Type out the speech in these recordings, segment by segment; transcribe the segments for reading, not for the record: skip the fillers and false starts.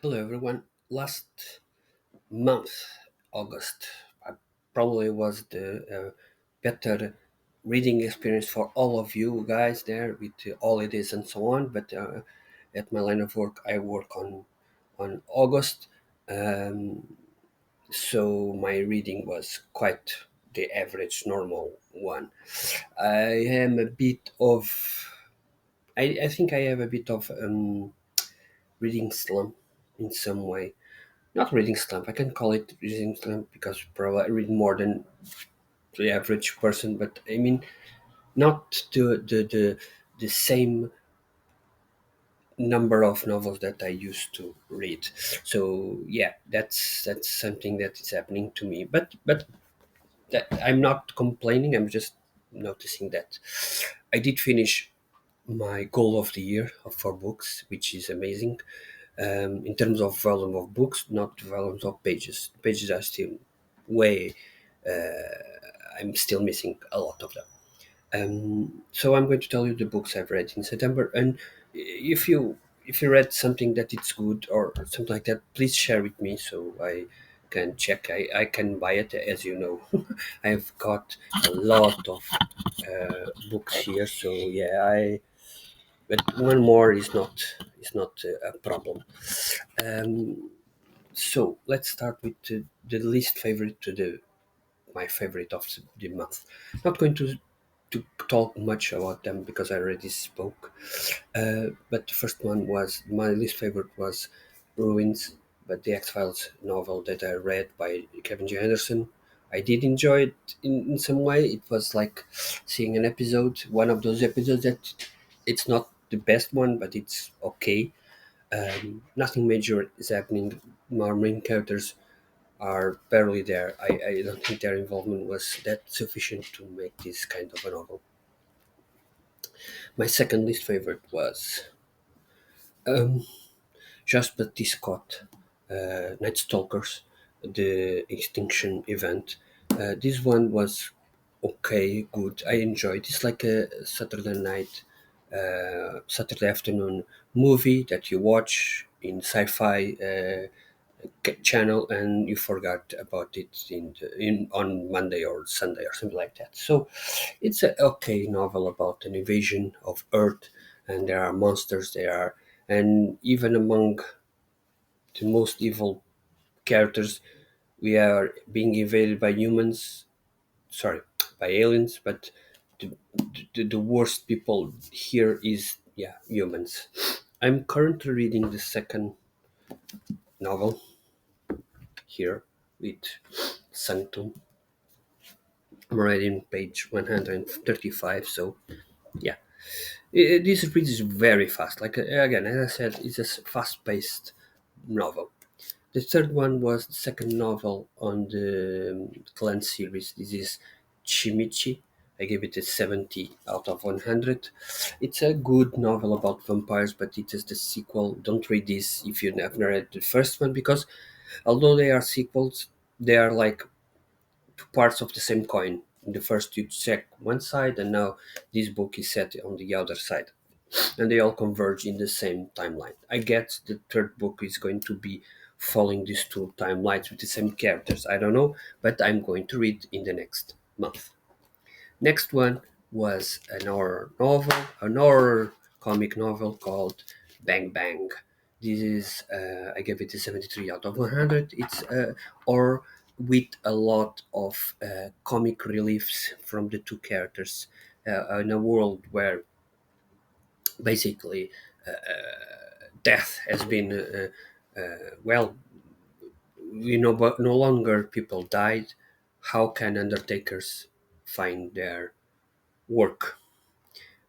Hello, everyone. Last month, August, I probably was the better reading experience for all of you guys there with the holidays and so on. But at my line of work, I work on August, um, so my reading was quite the average, normal one. I am a bit of, I think I have a bit of reading slump in some way. Not reading slump. I can call it reading slump because probably I read more than the average person. But I mean, not the same number of novels that I used to read. So yeah, that's something that is happening to me. But that, I'm not complaining. I'm just noticing that I did finish my goal of the year of 4 books, which is amazing. In terms of volume of books, not volumes of pages. Pages are still way. I'm still missing a lot of them. So I'm going to tell you the books I've read in September, and if you read something that it's good or something like that, please share with me so I can check. I can buy it, as you know. I've got a lot of books here, so yeah, I but one more is not a problem. Um, so let's start with the least favorite to the my favorite of the month. Not going to talk much about them because I already spoke. But the first one was my least favorite was Ruins, but the X Files novel that I read by Kevin J. Anderson. I did enjoy it in some way. It was like seeing an episode, one of those episodes that it's not the best one, but it's okay. Nothing major is happening. Our main characters are barely there. I don't think their involvement was that sufficient to make this kind of a novel. My second least favorite was Jasper Scott, Night Stalkers, the Extinction event. This one was okay, good. I enjoyed. It's like a Saturday afternoon movie that you watch in sci-fi channel and you forgot about it in on Monday or Sunday or something like that. So it's a okay novel about an invasion of Earth, and there are monsters there, and even among the most evil characters, we are being invaded by humans. Sorry, by aliens, but the worst people here is yeah humans. I'm currently reading the second novel here with Sanctum. I'm reading page 135, so yeah. This reads very fast. Like again, as I said, it's a fast-paced novel. The third one was the second novel on the Clan series. This is Tzimisce. I gave it a 70 out of 100. It's a good novel about vampires, but it is the sequel. Don't read this if you have never read the first one, because although they are sequels, they are like two parts of the same coin. In the first, you check one side, and now this book is set on the other side, and they all converge in the same timeline. I get the third book is going to be following these two timelines with the same characters. I don't know, but I'm going to read in the next month. Next one was an horror comic novel called Bang Bang. This is I gave it a 73 out of 100. It's or with a lot of comic reliefs from the two characters in a world where basically death has been well, but no longer people died. How can undertakers find their work?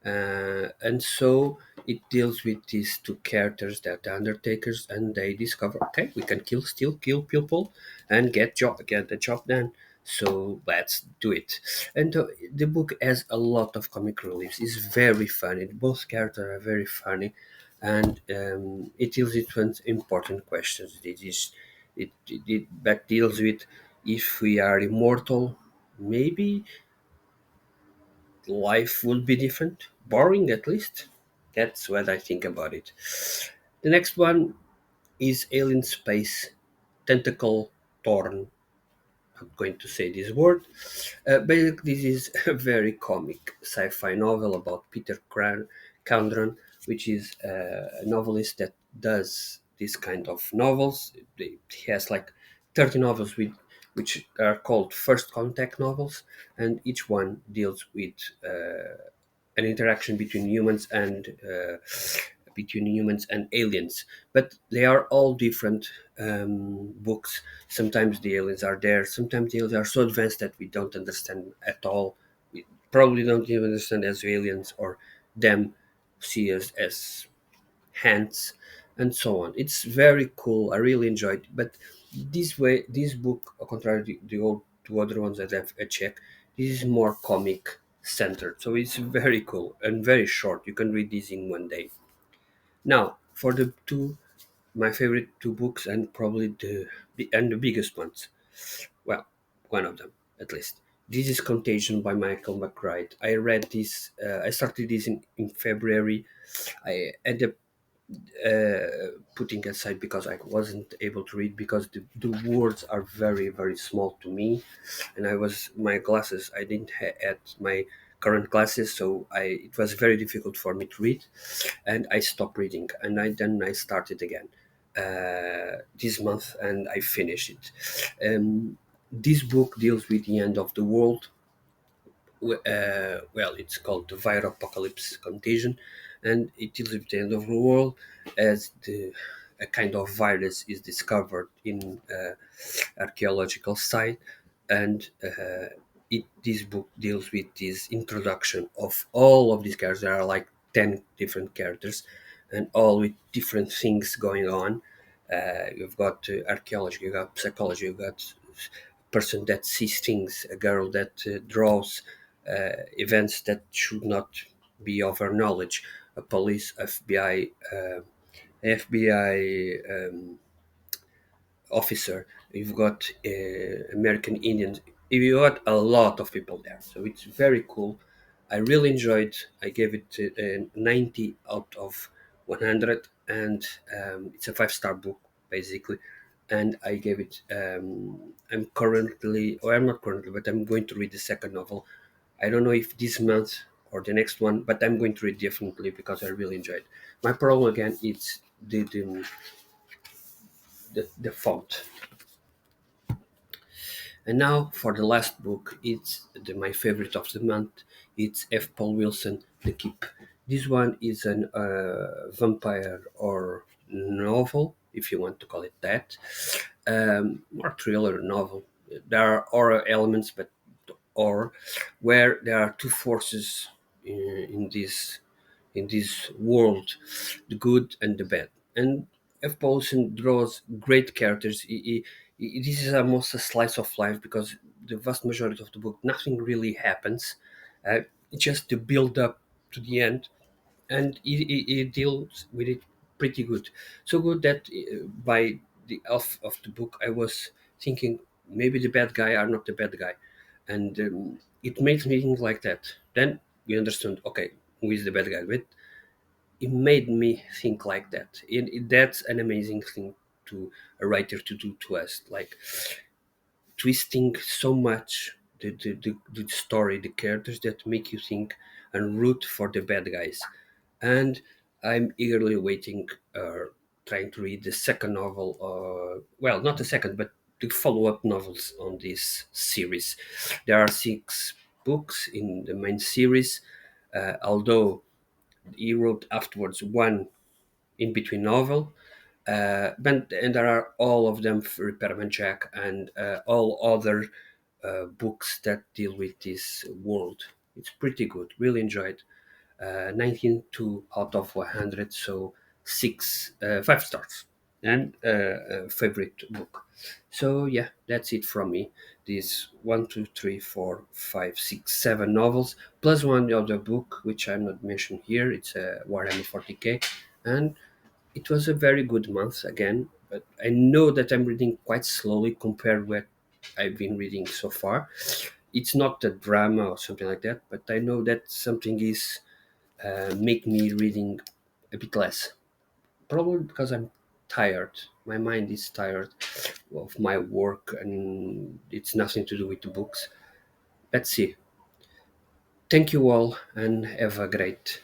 And so it deals with these two characters that are undertakers, and they discover, okay, we can still kill people and get the job done. So let's do it. And the book has a lot of comic reliefs. It's very funny. Both characters are very funny, and it deals with one important questions. It that deals with if we are immortal, maybe life would be different, boring at least. That's what I think about it. The next one is Alien Space Tentacle Torn. I'm going to say this word. Basically, this is a very comic sci-fi novel about Cawdron, which is a novelist that does this kind of novels. He has like 30 novels which are called first contact novels, and each one deals with an interaction between humans and aliens. But they are all different books. Sometimes the aliens are there. Sometimes the aliens are so advanced that we don't understand at all. We probably don't even understand as aliens or them see us as hands and so on. It's very cool. I really enjoyed it. But this book, contrary to the old two other ones that I've checked, this is more comic centered. So it's very cool and very short. You can read this in one day. Now, for the two, my favorite two books and probably the biggest ones. Well, one of them at least. This is Contagion by Michael McBride. I read this. I started this in February. I ended up putting aside because I wasn't able to read because the words are very small to me, and I was my glasses. I didn't have my current glasses, so it was very difficult for me to read, and I stopped reading, and I started again this month, and I finished it. This book deals with the end of the world. Well, it's called the Viral Apocalypse Contagion, and it deals with the end of the world as a kind of virus is discovered in archaeological site, and this book deals with this introduction of all of these characters. There are like 10 different characters, and all with different things going on. You've got archaeology, you've got psychology, you've got person that sees things, a girl that draws events that should not be of her knowledge, a police, FBI officer. You've got American Indians. You got a lot of people there, so it's very cool. I really enjoyed. I gave it 90 out of 100, and it's a five-star book basically. And I gave it. I'm currently, or I'm not currently, but I'm going to read the second novel. I don't know if this month or the next one, but I'm going to read definitely because I really enjoyed. My problem again is the font. And now for the last book, it's my favorite of the month. It's F. Paul Wilson, The Keep. This one is an vampire or novel, if you want to call it that, more thriller novel. There are horror elements, but or where there are two forces in this world, the good and the bad. And F. Paulson draws great characters. This is almost a slice of life because the vast majority of the book, nothing really happens. It's just the build up to the end, and it deals with it pretty good. So good that by the half of the book, I was thinking maybe the bad guy are not the bad guy, and it makes me think like that. Then we understand, okay, who is the bad guy? But it made me think like that. That's an amazing thing to a writer to do to us, like twisting so much the story, the characters that make you think and root for the bad guys. And I'm eagerly waiting, trying to read the second novel, well, not the second, but the follow-up novels on this series. There are six books in the main series, although he wrote afterwards one in between novel. And there are all of them for Repairman Jack and all other books that deal with this world. It's pretty good. Really enjoyed. 19 out of 100, so 5 stars. And favorite book. So yeah, that's it from me. These 1, 2, 3, 4, 5, 6, 7 novels plus one other book which I'm not mentioned here. It's a Warhammer 40k, and it was a very good month again. But I know that I'm reading quite slowly compared with what I've been reading so far. It's not a drama or something like that, but I know that something is make me reading a bit less. Probably because I'm tired. My mind is tired of my work, and it's nothing to do with the books. Let's see. Thank you all, and have a great